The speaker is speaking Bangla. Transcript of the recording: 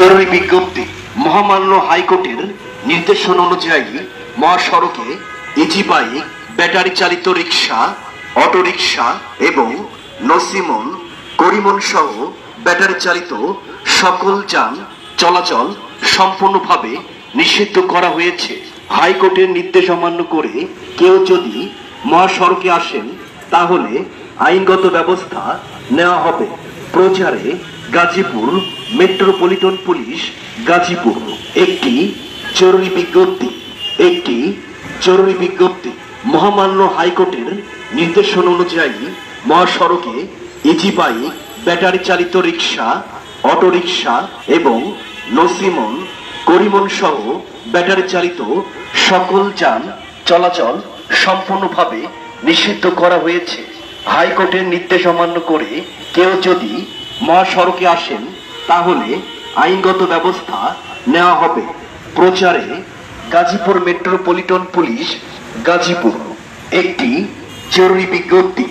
জরুরি বিজ্ঞপ্তি। মহামান্য হাইকোর্টের নির্দেশনা অনুযায়ী মহাসড়কে ইজি বাইক, ব্যাটারি চালিত রিক্সা, অটোরিক্সা এবং নসিমন, করিমন সহ ব্যাটারি চালিত সকল যান চলাচল সম্পূর্ণভাবে নিষিদ্ধ করা হয়েছে। হাইকোর্টের নির্দেশ অমান্য করে কেউ যদি মহাসড়কে আসেন তাহলে আইনগত ব্যবস্থা নেওয়া হবে। প্রচারে গাজীপুর মেট্রোপলিটন পুলিশ, গাজীপুর। একটি জরুরি বিজ্ঞপ্তি। মহামান্য হাইকোর্টের নির্দেশনা অনুযায়ী মহাসড়কে ইজি বাইক, ব্যাটারি চালিত রিক্সা, অটোরিক্সা এবং নসিমন, করিমন সহ ব্যাটারি চালিত সকল যান চলাচল সম্পূর্ণভাবে নিষিদ্ধ করা হয়েছে। হাইকোর্টের নির্দেশ অমান্য করে কেউ যদি মহাসড়কে আসেন তাহলে আইনগত ব্যবস্থা নেওয়া হবে। প্রচারে গাজীপুর মেট্রোপলিটন পুলিশ, গাজীপুর। একটি জরুরি বিজ্ঞপ্তি।